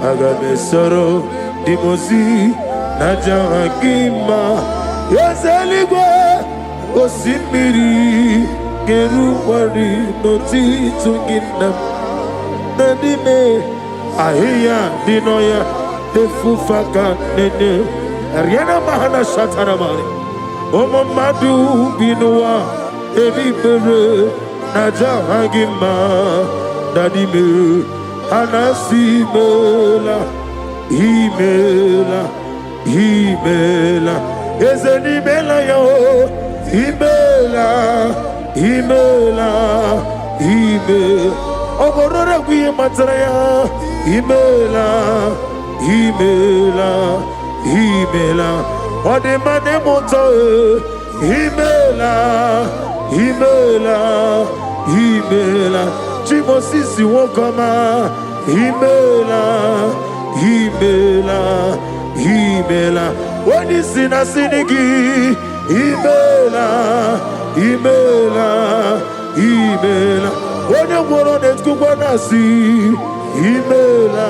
agamesoro dimozi najahagima yezeligwe osimiri geruwari notitungina nadime ahiya dinoya defufaka nene ariana mahana shatana mari omamadu binuwa ebibere najahagima dadime anasimela himela ezenimela yo himela oborora kwiye matsaya himela odemane moto himela chimosisi wokoma himela onisina sinigi himela onye gworo netukwanasi himela